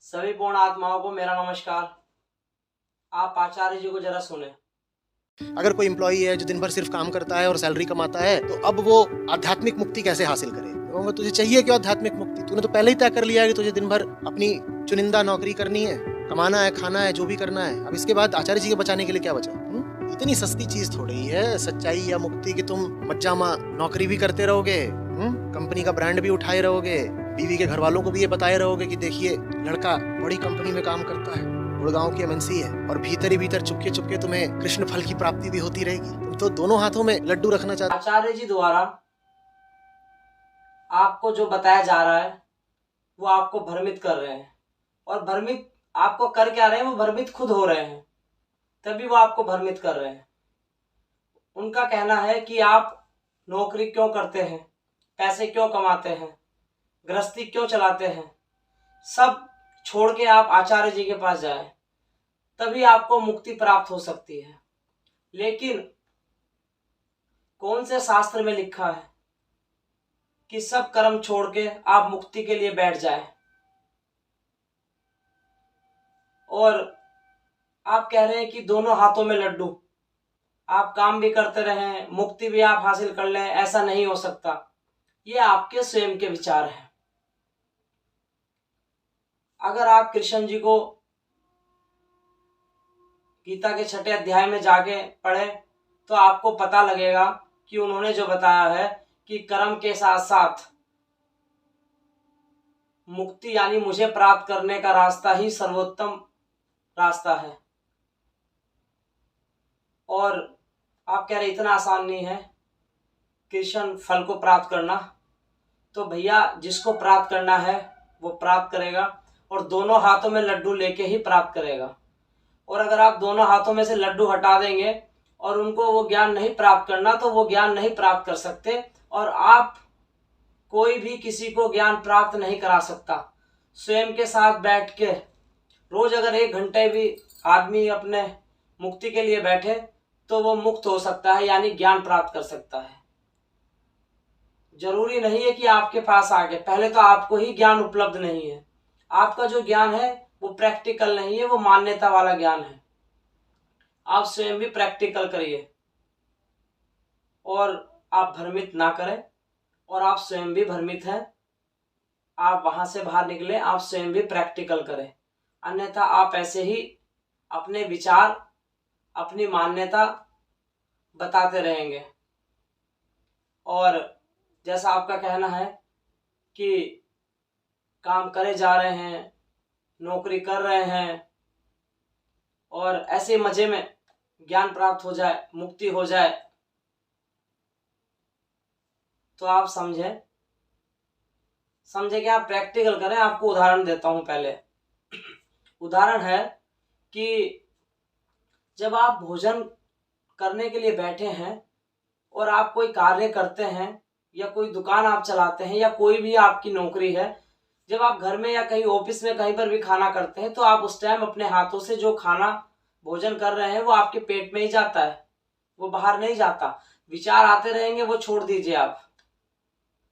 सभी पूर्ण आत्माओं को मेरा नमस्कार। आप आचार्य जी को जरा सुने। अगर कोई एम्प्लॉई है जो दिन भर सिर्फ काम करता है और सैलरी कमाता है, तो अब वो आध्यात्मिक मुक्ति कैसे हासिल करे? कहूंगा तुझे चाहिए क्यों आध्यात्मिक मुक्ति? तूने तो पहले ही तय कर लिया है कि तुझे दिन भर अपनी चुनिंदा नौकरी करनी है, कमाना है, खाना है, जो भी करना है। अब इसके बाद आचार्य जी के बचाने के लिए क्या बचा? इतनी सस्ती चीज थोड़ी ही है सच्चाई या मुक्ति कि तुम मज्जामा नौकरी भी करते रहोगे, कंपनी का ब्रांड भी उठाए रहोगे, बीवी के घर वालों को भी ये बताए रहोगे कि देखिए लड़का बड़ी कंपनी में काम करता है, गुड़गांव की एमएनसी है, और भीतर ही भीतर चुपके चुपके तुम्हें कृष्ण फल की प्राप्ति भी होती रहेगी। तुम तो दोनों हाथों में लड्डू रखना चाहते। आचार्य जी द्वारा आपको जो बताया जा रहा है वो आपको भ्रमित कर रहे हैं, और भ्रमित आपको कर क्या रहे हैं, वो भ्रमित खुद हो रहे हैं, तभी वो आपको भ्रमित कर रहे हैं। उनका कहना है कि आप नौकरी क्यों करते हैं, पैसे क्यों कमाते हैं, गृहस्थी क्यों चलाते हैं, सब छोड़ के आप आचार्य जी के पास जाएं, तभी आपको मुक्ति प्राप्त हो सकती है। लेकिन कौन से शास्त्र में लिखा है कि सब कर्म छोड़ के आप मुक्ति के लिए बैठ जाएं? और आप कह रहे हैं कि दोनों हाथों में लड्डू, आप काम भी करते रहें, मुक्ति भी आप हासिल कर लें। ऐसा नहीं हो सकता। ये आपके स्वयं के विचार हैं। अगर आप कृष्ण जी को गीता के 6 अध्याय में जाके पढ़े तो आपको पता लगेगा कि उन्होंने जो बताया है कि कर्म के साथ साथ मुक्ति यानी मुझे प्राप्त करने का रास्ता ही सर्वोत्तम रास्ता है। और आप कह रहे इतना आसान नहीं है कृष्ण फल को प्राप्त करना, तो भैया जिसको प्राप्त करना है वो प्राप्त करेगा, और दोनों हाथों में लड्डू लेके ही प्राप्त करेगा। और अगर आप दोनों हाथों में से लड्डू हटा देंगे और उनको वो ज्ञान नहीं प्राप्त करना, तो वो ज्ञान नहीं प्राप्त कर सकते, और आप कोई भी किसी को ज्ञान प्राप्त नहीं करा सकता। स्वयं के साथ बैठ के रोज अगर 1 घंटे भी आदमी अपने मुक्ति के लिए बैठे तो वो मुक्त हो सकता है, यानी ज्ञान प्राप्त कर सकता है। जरूरी नहीं है कि आपके पास आगे, पहले तो आपको ही ज्ञान उपलब्ध नहीं है। आपका जो ज्ञान है वो प्रैक्टिकल नहीं है, वो मान्यता वाला ज्ञान है। आप स्वयं भी प्रैक्टिकल करिए और आप भ्रमित ना करें, और आप स्वयं भी भ्रमित हैं, आप वहां से बाहर निकले, आप स्वयं भी प्रैक्टिकल करें। अन्यथा आप ऐसे ही अपने विचार, अपनी मान्यता बताते रहेंगे। और जैसा आपका कहना है कि काम करे जा रहे हैं, नौकरी कर रहे हैं, और ऐसे मजे में ज्ञान प्राप्त हो जाए, मुक्ति हो जाए, तो आप समझें कि आप प्रैक्टिकल करें। आपको उदाहरण देता हूं। पहले उदाहरण है कि जब आप भोजन करने के लिए बैठे हैं और आप कोई कार्य करते हैं, या कोई दुकान आप चलाते हैं, या कोई भी आपकी नौकरी है, जब आप घर में या कहीं ऑफिस में कहीं पर भी खाना करते हैं, तो आप उस टाइम अपने हाथों से जो खाना भोजन कर रहे हैं वो आपके पेट में ही जाता है, वो बाहर नहीं जाता। विचार आते रहेंगे, वो छोड़ दीजिए आप।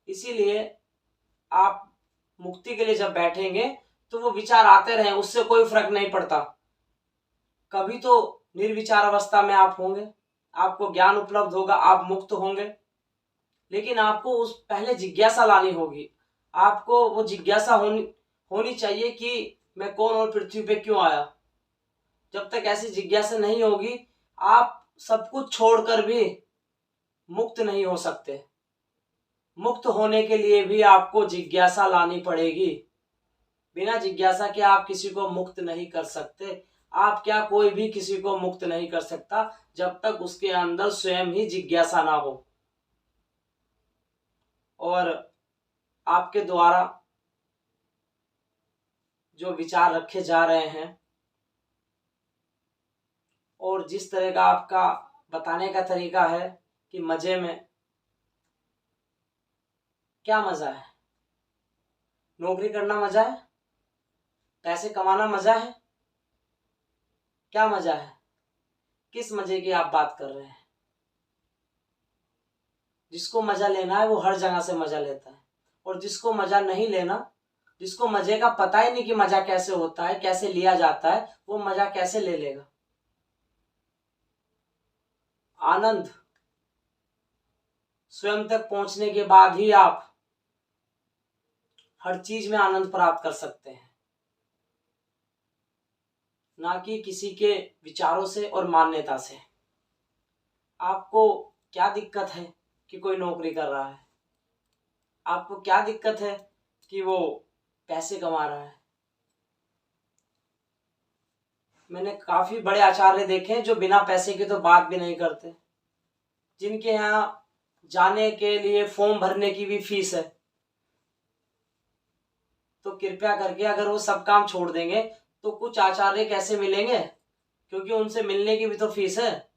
इसीलिए आप मुक्ति के लिए जब बैठेंगे तो वो विचार आते रहे, उससे कोई फर्क नहीं पड़ता। कभी तो निर्विचार अवस्था में आप होंगे, आपको ज्ञान उपलब्ध होगा, आप मुक्त होंगे, लेकिन आपको उस पहले जिज्ञासा लानी होगी। आपको वो जिज्ञासा होनी चाहिए कि मैं कौन और पृथ्वी पे क्यों आया। जब तक ऐसी जिज्ञासा नहीं होगी, आप सब कुछ छोड़कर भी मुक्त नहीं हो सकते। मुक्त होने के लिए भी आपको जिज्ञासा लानी पड़ेगी। बिना जिज्ञासा के आप किसी को मुक्त नहीं कर सकते। आप क्या, कोई भी किसी को मुक्त नहीं कर सकता जब तक उसके अंदर स्वयं ही जिज्ञासा ना हो। और आपके द्वारा जो विचार रखे जा रहे हैं और जिस तरह का आपका बताने का तरीका है कि मजे में, क्या मजा है? नौकरी करना मजा है? पैसे कमाना मजा है? क्या मजा है? किस मजे की आप बात कर रहे हैं? जिसको मजा लेना है वो हर जगह से मजा लेता है, और जिसको मजा नहीं लेना जिसको मजे का पता ही नहीं कि मजा कैसे होता है, कैसे लिया जाता है, वो मजा कैसे ले लेगा। आनंद स्वयं तक पहुंचने के बाद ही आप हर चीज में आनंद प्राप्त कर सकते हैं, ना कि किसी के विचारों से और मान्यता से। आपको क्या दिक्कत है कि कोई नौकरी कर रहा है? आपको क्या दिक्कत है कि वो पैसे कमा रहा है? मैंने काफी बड़े आचार्य देखे हैं जो बिना पैसे के तो बात भी नहीं करते, जिनके यहाँ जाने के लिए फॉर्म भरने की भी फीस है। तो कृपया करके अगर वो सब काम छोड़ देंगे तो कुछ आचार्य कैसे मिलेंगे, क्योंकि उनसे मिलने की भी तो फीस है।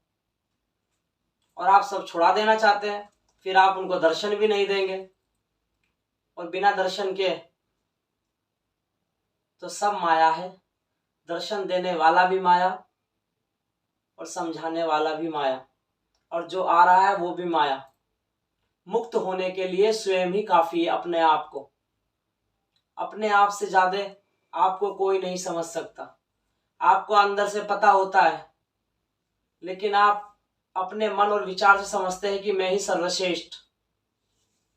और आप सब छुड़ा देना चाहते हैं, फिर आप उनको दर्शन भी नहीं देंगे, और बिना दर्शन के तो सब माया है। दर्शन देने वाला भी माया और समझाने वाला भी माया, और जो आ रहा है वो भी माया। मुक्त होने के लिए स्वयं ही काफी है। अपने आप से ज्यादा आपको कोई नहीं समझ सकता। आपको अंदर से पता होता है, लेकिन आप अपने मन और विचार से समझते हैं कि मैं ही सर्वश्रेष्ठ,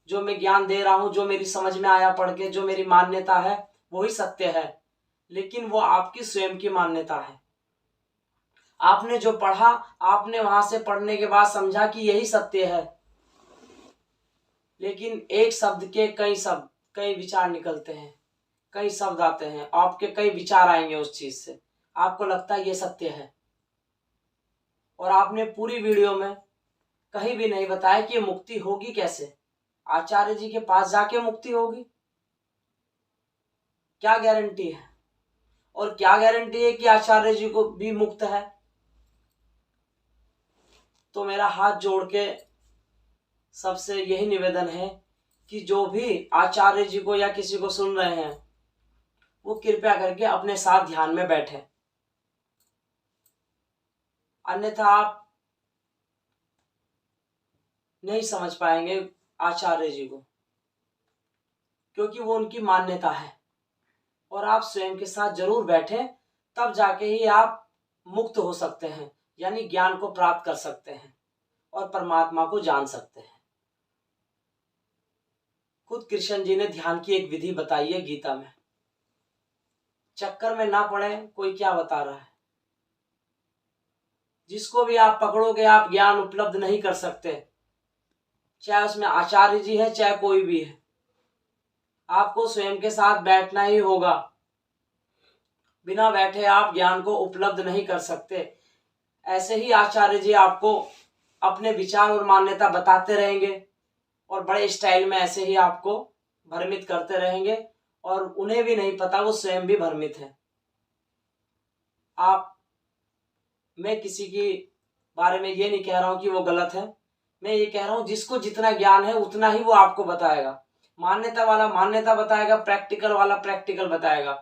जो मैं ज्ञान दे रहा हूं, जो मेरी समझ में आया पढ़ के, जो मेरी मान्यता है वही सत्य है। लेकिन वो आपकी स्वयं की मान्यता है। आपने जो पढ़ा, आपने वहां से पढ़ने के बाद समझा कि यही सत्य है, लेकिन एक शब्द के कई विचार निकलते हैं, कई शब्द आते हैं, आपके कई विचार आएंगे उस चीज से, आपको लगता है ये सत्य है। और आपने पूरी वीडियो में कहीं भी नहीं बताया कि ये मुक्ति होगी कैसे। आचार्य जी के पास जाके मुक्ति होगी? क्या गारंटी है? और क्या गारंटी है कि आचार्य जी को भी मुक्त है? तो मेरा हाथ जोड़ के सबसे यही निवेदन है कि जो भी आचार्य जी को या किसी को सुन रहे हैं, वो कृपया करके अपने साथ ध्यान में बैठे, अन्यथा आप नहीं समझ पाएंगे आचार्य जी को, क्योंकि वो उनकी मान्यता है। और आप स्वयं के साथ जरूर बैठे, तब जाके ही आप मुक्त हो सकते हैं, यानी ज्ञान को प्राप्त कर सकते हैं और परमात्मा को जान सकते हैं। खुद कृष्ण जी ने ध्यान की एक विधि बताई है गीता में। चक्कर में ना पड़े कोई क्या बता रहा है। जिसको भी आप पकड़ोगे आप ज्ञान उपलब्ध नहीं कर सकते, चाहे उसमें आचार्य जी है चाहे कोई भी है। आपको स्वयं के साथ बैठना ही होगा, बिना बैठे आप ज्ञान को उपलब्ध नहीं कर सकते। ऐसे ही आचार्य जी आपको अपने विचार और मान्यता बताते रहेंगे और बड़े स्टाइल में ऐसे ही आपको भ्रमित करते रहेंगे, और उन्हें भी नहीं पता, वो स्वयं भी भ्रमित है। मैं किसी के बारे में ये नहीं कह रहा हूं कि वो गलत है, मैं ये कह रहा हूं जिसको जितना ज्ञान है उतना ही वो आपको बताएगा। मान्यता वाला मान्यता बताएगा, प्रैक्टिकल वाला प्रैक्टिकल बताएगा।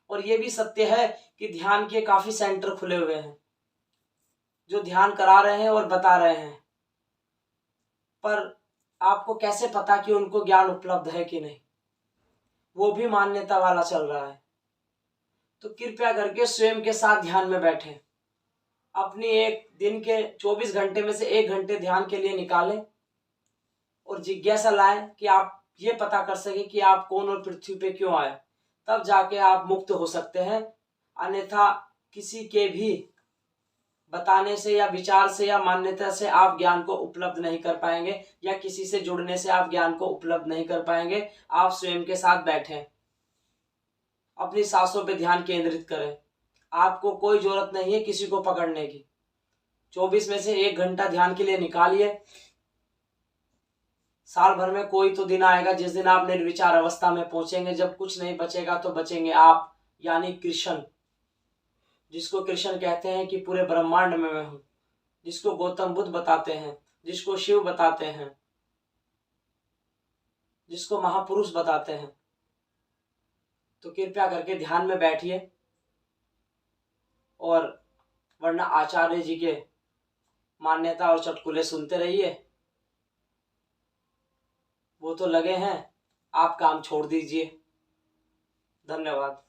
और ये भी सत्य है कि ध्यान के काफी सेंटर खुले हुए हैं जो ध्यान करा रहे हैं और बता रहे हैं, पर आपको कैसे पता कि उनको ज्ञान उपलब्ध है कि नहीं? वो भी मान्यता वाला चल रहा है। तो कृपया करके स्वयं के साथ ध्यान में बैठें। अपनी एक दिन के 24 घंटे में से 1 घंटे ध्यान के लिए निकालें और जिज्ञासा लाएं कि आप ये पता कर सके कि आप कौन और पृथ्वी पे क्यों आए। तब जाके आप मुक्त हो सकते हैं, अन्यथा किसी के भी बताने से या विचार से या मान्यता से आप ज्ञान को उपलब्ध नहीं कर पाएंगे, या किसी से जुड़ने से आप ज्ञान को उपलब्ध नहीं कर पाएंगे। आप स्वयं के साथ बैठें, अपनी सांसों पे ध्यान केंद्रित करें। आपको कोई जरूरत नहीं है किसी को पकड़ने की। 24 में से 1 घंटा ध्यान के लिए निकालिए। साल भर में कोई तो दिन आएगा जिस दिन आप निर्विचार अवस्था में पहुंचेंगे, जब कुछ नहीं बचेगा तो बचेंगे आप, यानी कृष्ण, जिसको कृष्ण कहते हैं कि पूरे ब्रह्मांड में मैं हूं, जिसको गौतम बुद्ध बताते हैं, जिसको शिव बताते हैं, जिसको महापुरुष बताते हैं। तो कृपया करके ध्यान में बैठिए, और वरना आचार्य जी के मान्यता और चुटकुले सुनते रहिए। वो तो लगे हैं, आप काम छोड़ दीजिए। धन्यवाद।